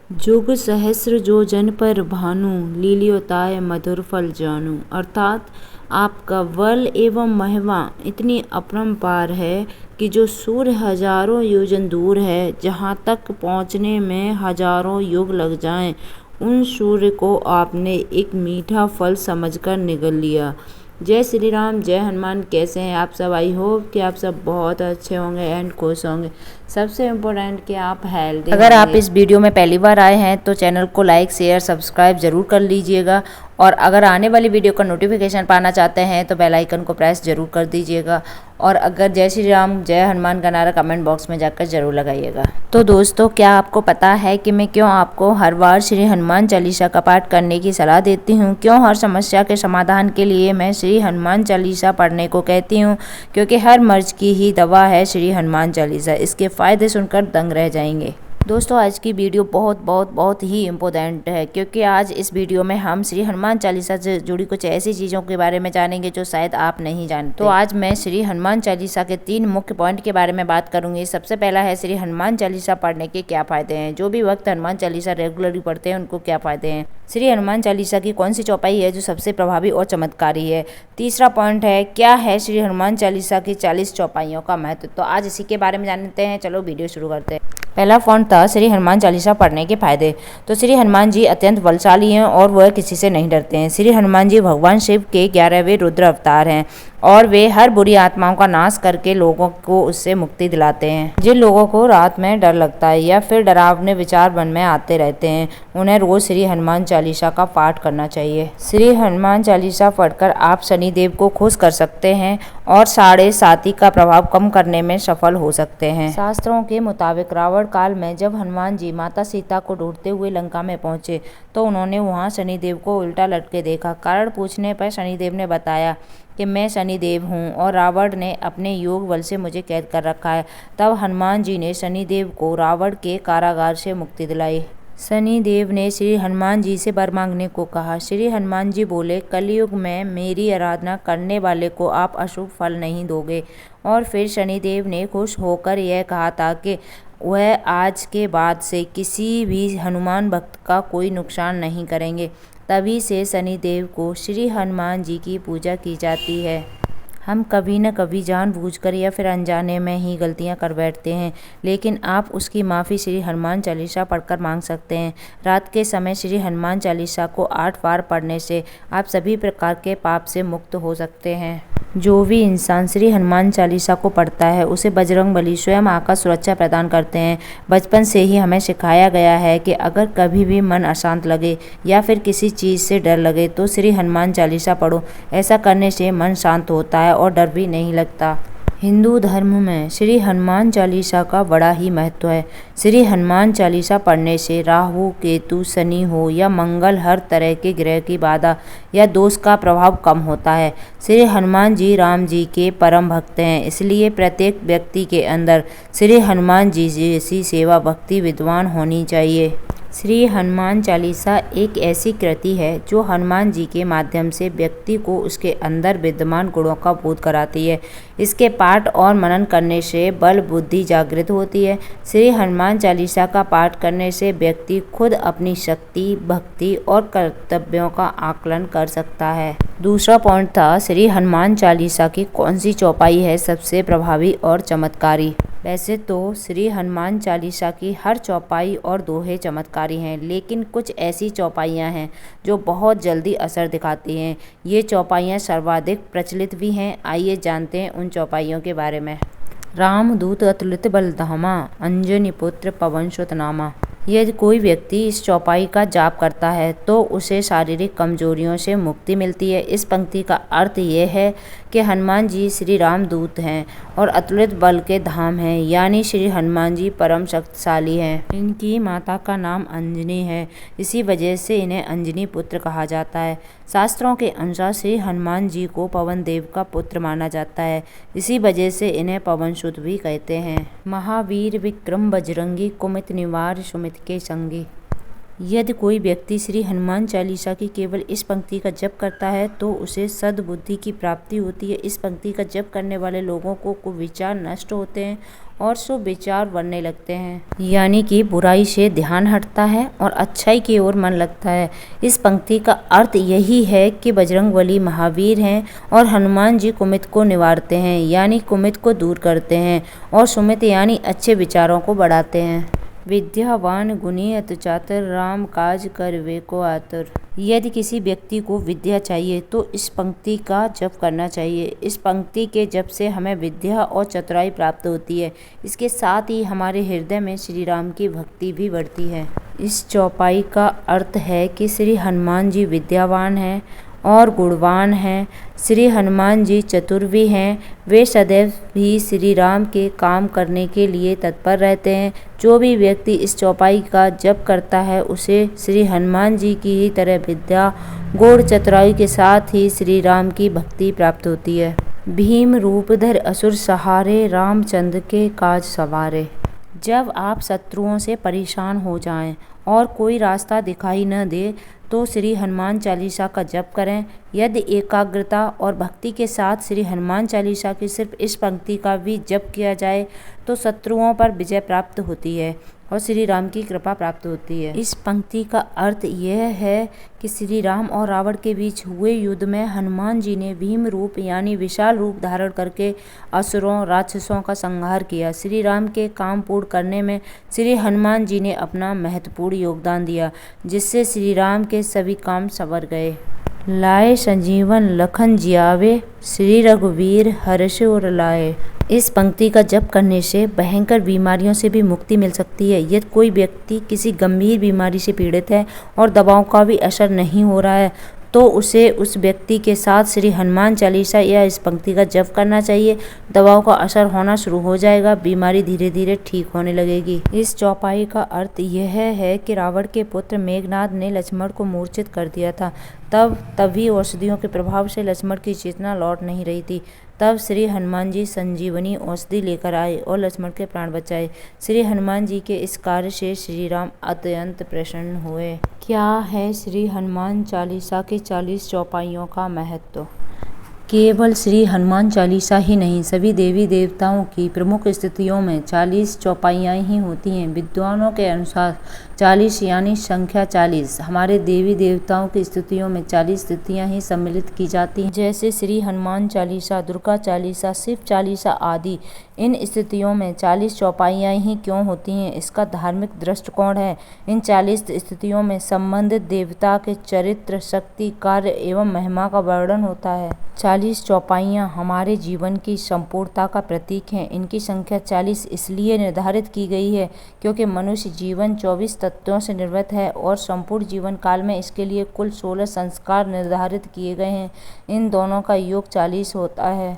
जुग सहस्र जो जन पर भानु, लील्योताय मधुर फल जानू। अर्थात आपका बल एवं महिमा इतनी अपरंपार है कि जो सूर्य हजारों योजन दूर है, जहाँ तक पहुँचने में हजारों युग लग जाएं, उन सूर्य को आपने एक मीठा फल समझकर निगल लिया। जय श्री राम, जय हनुमान। कैसे हैं आप सब? आई होप कि आप सब बहुत अच्छे होंगे एंड खुश होंगे। सबसे इम्पोर्टेंट कि आप हेल्दी। अगर आप इस वीडियो में पहली बार आए हैं तो चैनल को लाइक शेयर सब्सक्राइब जरूर कर लीजिएगा, और अगर आने वाली वीडियो का नोटिफिकेशन पाना चाहते हैं तो बेल आइकन को प्रेस जरूर कर दीजिएगा, और अगर जय श्री राम जय हनुमान का नारा कमेंट बॉक्स में जाकर जरूर लगाइएगा। तो दोस्तों, क्या आपको पता है कि मैं क्यों आपको हर बार श्री हनुमान चालीसा का पाठ करने की सलाह देती हूँ? क्यों हर समस्या के समाधान के लिए मैं श्री हनुमान चालीसा पढ़ने को कहती हूँ? क्योंकि हर मर्ज की ही दवा है श्री हनुमान चालीसा। इसके फायदे सुनकर दंग रह जाएंगे। दोस्तों, आज की वीडियो बहुत ही इम्पोर्टेंट है, क्योंकि आज इस वीडियो में हम श्री हनुमान चालीसा से जुड़ी कुछ ऐसी चीज़ों के बारे में जानेंगे जो शायद आप नहीं जानते। तो आज मैं श्री हनुमान चालीसा के 3 मुख्य पॉइंट के बारे में बात करूंगी। सबसे पहला है श्री हनुमान चालीसा पढ़ने के क्या फायदे हैं। जो भी वक्त हनुमान चालीसा रेगुलरली पढ़ते हैं उनको क्या फायदे हैं। श्री हनुमान चालीसा की कौन सी चौपाई है जो सबसे प्रभावी और चमत्कारी है। तीसरा पॉइंट है, क्या है श्री हनुमान चालीसा की 40 चौपाइयों का महत्व। तो आज इसी के बारे में जानते हैं। चलो वीडियो शुरू करते हैं। पहला पॉइंट था श्री हनुमान चालीसा पढ़ने के फायदे। तो श्री हनुमान जी अत्यंत बलशाली हैं और वह किसी से नहीं डरते हैं। श्री हनुमान जी भगवान शिव के 11वें रुद्र अवतार हैं, और वे हर बुरी आत्माओं का नाश करके लोगों को उससे मुक्ति दिलाते हैं। जिन लोगों को रात में डर लगता है या फिर डरावने विचार मन में आते रहते हैं, उन्हें रोज श्री हनुमान चालीसा का पाठ करना चाहिए। श्री हनुमान चालीसा पढ़कर आप शनिदेव को खुश कर सकते हैं और 7.5 का प्रभाव कम करने में सफल हो सकते हैं। शास्त्रों के मुताबिक रावण काल में जब हनुमान जी माता सीता को ढूंढते हुए लंका में पहुंचे तो उन्होंने वहां शनिदेव को उल्टा लटके देखा। कारण पूछने पर शनिदेव ने बताया कि मैं शनिदेव हूँ और रावण ने अपने योग बल से मुझे कैद कर रखा है। तब हनुमान जी ने शनिदेव को रावण के कारागार से मुक्ति दिलाई। शनिदेव ने श्री हनुमान जी से वर मांगने को कहा। श्री हनुमान जी बोले, कलयुग में मेरी आराधना करने वाले को आप अशुभ फल नहीं दोगे। और फिर शनिदेव ने खुश होकर यह कहा था कि वह आज के बाद से किसी भी हनुमान भक्त का कोई नुकसान नहीं करेंगे। तभी से शनिदेव को श्री हनुमान जी की पूजा की जाती है। हम कभी न कभी जानबूझकर या फिर अनजाने में ही गलतियां कर बैठते हैं, लेकिन आप उसकी माफ़ी श्री हनुमान चालीसा पढ़कर मांग सकते हैं। रात के समय श्री हनुमान चालीसा को 8 बार पढ़ने से आप सभी प्रकार के पाप से मुक्त हो सकते हैं। जो भी इंसान श्री हनुमान चालीसा को पढ़ता है उसे बजरंगबली स्वयं आकर सुरक्षा प्रदान करते हैं। बचपन से ही हमें सिखाया गया है कि अगर कभी भी मन अशांत लगे या फिर किसी चीज़ से डर लगे तो श्री हनुमान चालीसा पढ़ो। ऐसा करने से मन शांत होता है और डर भी नहीं लगता। हिंदू धर्म में श्री हनुमान चालीसा का बड़ा ही महत्व है। श्री हनुमान चालीसा पढ़ने से राहु केतु शनि हो या मंगल हर तरह के ग्रह की बाधा या दोष का प्रभाव कम होता है। श्री हनुमान जी राम जी के परम भक्त हैं, इसलिए प्रत्येक व्यक्ति के अंदर श्री हनुमान जी जैसी सेवा भक्ति विद्वान होनी चाहिए। श्री हनुमान चालीसा एक ऐसी कृति है जो हनुमान जी के माध्यम से व्यक्ति को उसके अंदर विद्यमान गुणों का बोध कराती है। इसके पाठ और मनन करने से बल बुद्धि जागृत होती है। श्री हनुमान चालीसा का पाठ करने से व्यक्ति खुद अपनी शक्ति भक्ति और कर्तव्यों का आकलन कर सकता है। दूसरा पॉइंट था, श्री हनुमान चालीसा की कौन सी चौपाई है सबसे प्रभावी और चमत्कारी। वैसे तो श्री हनुमान चालीसा की हर चौपाई और दोहे चमत्कारी हैं, लेकिन कुछ ऐसी चौपाइयाँ हैं जो बहुत जल्दी असर दिखाती हैं। ये चौपाइयाँ सर्वाधिक प्रचलित भी हैं। आइए जानते हैं उन चौपाइयों के बारे में। रामदूत अतुलित बलधामा, अंजनी पुत्र पवन सुत नामा। यदि कोई व्यक्ति इस चौपाई का जाप करता है तो उसे शारीरिक कमजोरियों से मुक्ति मिलती है। इस पंक्ति का अर्थ ये है कि हनुमान जी श्री राम दूत हैं और अतुलित बल के धाम हैं, यानी श्री हनुमान जी परम शक्तिशाली हैं। इनकी माता का नाम अंजनी है, इसी वजह से इन्हें अंजनी पुत्र कहा जाता है। शास्त्रों के अनुसार श्री हनुमान जी को पवन देव का पुत्र माना जाता है, इसी वजह से इन्हें पवन सुत भी कहते हैं। महावीर विक्रम बजरंगी, कुमित निवार सुमित के संगी। यदि कोई व्यक्ति श्री हनुमान चालीसा की केवल इस पंक्ति का जप करता है तो उसे सद्बुद्धि की प्राप्ति होती है। इस पंक्ति का जप करने वाले लोगों को कुविचार नष्ट होते हैं और सुविचार बनने लगते हैं, यानी कि बुराई से ध्यान हटता है और अच्छाई की ओर मन लगता है। इस पंक्ति का अर्थ यही है कि बजरंगबली महावीर हैं और हनुमान जी कुमित को निवारते हैं, यानी कुमित को दूर करते हैं, और सुमित यानी अच्छे विचारों को बढ़ाते हैं। विद्यावान गुणी अति चातुर, राम काज करवे को आतुर। यदि किसी व्यक्ति को विद्या चाहिए तो इस पंक्ति का जप करना चाहिए। इस पंक्ति के जप से हमें विद्या और चतुराई प्राप्त होती है। इसके साथ ही हमारे हृदय में श्री राम की भक्ति भी बढ़ती है। इस चौपाई का अर्थ है कि श्री हनुमान जी विद्यावान हैं और गुणवान हैं। श्री हनुमान जी चतुर भी हैं। वे सदैव भी श्री राम के काम करने के लिए तत्पर रहते हैं। जो भी व्यक्ति इस चौपाई का जप करता है उसे श्री हनुमान जी की ही तरह विद्या, गुण, चतुराई के साथ ही श्री राम की भक्ति प्राप्त होती है। भीम रूपधर असुर सहारे, रामचंद्र के काज सवारे। जब आप शत्रुओं से परेशान हो जाएं और कोई रास्ता दिखाई न दे तो श्री हनुमान चालीसा का जप करें। यदि एकाग्रता और भक्ति के साथ श्री हनुमान चालीसा की सिर्फ इस पंक्ति का भी जप किया जाए तो शत्रुओं पर विजय प्राप्त होती है और श्री राम की कृपा प्राप्त होती है। इस पंक्ति का अर्थ यह है कि श्री राम और रावण के बीच हुए युद्ध में हनुमान जी ने भीम रूप यानी विशाल रूप धारण करके असुरों, राक्षसों का संहार किया। श्री राम के काम पूर्ण करने में श्री हनुमान जी ने अपना महत्वपूर्ण योगदान दिया, जिससे श्री राम के सभी काम संवर गए। लाए संजीवन लखन जियावे, श्री रघुवीर हर्ष उर लाए। इस पंक्ति का जप करने से भयंकर बीमारियों से भी मुक्ति मिल सकती है। यदि कोई व्यक्ति किसी गंभीर बीमारी से पीड़ित है और दवाओं का भी असर नहीं हो रहा है तो उसे उस व्यक्ति के साथ श्री हनुमान चालीसा या इस पंक्ति का जप करना चाहिए। दवाओं का असर होना शुरू हो जाएगा, बीमारी धीरे धीरे ठीक होने लगेगी। इस चौपाई का अर्थ यह है कि रावण के पुत्र मेघनाद ने लक्ष्मण को मूर्छित कर दिया था। तभी औषधियों के प्रभाव से लक्ष्मण की चेतना लौट नहीं रही थी। तब श्री हनुमान जी संजीवनी औषधि लेकर आए और लक्ष्मण के प्राण बचाए। श्री हनुमान जी के इस कार्य से श्री राम अत्यंत प्रसन्न हुए। क्या है श्री हनुमान चालीसा के 40 चौपाइयों का महत्व? केवल श्री हनुमान चालीसा ही नहीं, सभी देवी देवताओं की प्रमुख स्थितियों में 40 चौपाइयाँ ही होती हैं। विद्वानों के अनुसार 40 यानी संख्या 40 हमारे देवी देवताओं की स्थितियों में 40 स्थितियाँ ही सम्मिलित की जाती हैं, जैसे श्री हनुमान चालीसा, दुर्गा चालीसा, शिव चालीसा आदि। इन स्थितियों में 40 चौपाइयाँ ही क्यों होती हैं, इसका धार्मिक दृष्टिकोण है। इन 40 स्थितियों में संबंधित देवता के चरित्र, शक्ति, कार्य एवं महिमा का वर्णन होता है। 40 चौपाइयाँ हमारे जीवन की संपूर्णता का प्रतीक हैं। इनकी संख्या 40 इसलिए निर्धारित की गई है क्योंकि मनुष्य जीवन 24 तत्वों से निर्मित है और संपूर्ण जीवन काल में इसके लिए कुल 16 संस्कार निर्धारित किए गए हैं। इन दोनों का योग 40 होता है।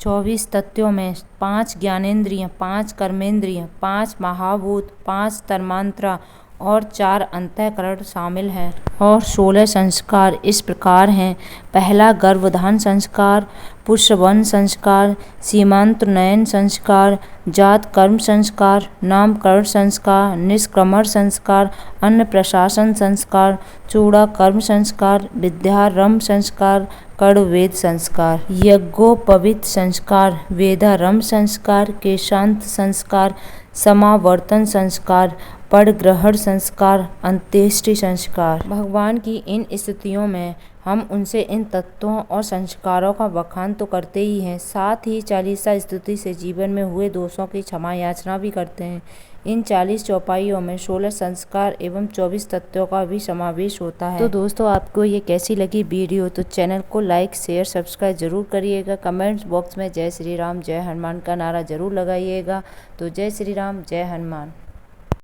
24 तत्वों में 5 ज्ञानेंद्रियाँ, 5 कर्मेंद्रियाँ, 5 महाभूत, 5 तन्मात्रा और 4 अंतःकरण शामिल हैं। और 16 संस्कार इस प्रकार हैं। पहला गर्भधान संस्कार, पुष्पवन संस्कार, सीमांतोन्नयन संस्कार, जात कर्म संस्कार, नामकरण संस्कार, निष्क्रमण संस्कार, अन्न प्रशासन संस्कार, चूड़ा कर्म संस्कार, विद्यारंभ संस्कार, कर्णवेद संस्कार, यज्ञोपवीत संस्कार, वेदारंभ संस्कार, केशांत संस्कार, समावर्तन संस्कार, पदग्रहण संस्कार, अंत्येष्टि संस्कार। भगवान की इन स्थितियों में हम उनसे इन तत्वों और संस्कारों का बखान तो करते ही हैं, साथ ही चालीसा स्तुति से जीवन में हुए दोषों की क्षमा याचना भी करते हैं। इन 40 चौपाइयों में 16 संस्कार एवं 24 तत्वों का भी समावेश होता है। तो दोस्तों, आपको ये कैसी लगी वीडियो? तो चैनल को लाइक, शेयर, सब्सक्राइब जरूर करिएगा। कमेंट्स बॉक्स में जय श्री राम, जय हनुमान का नारा जरूर लगाइएगा। तो जय श्री राम, जय हनुमान।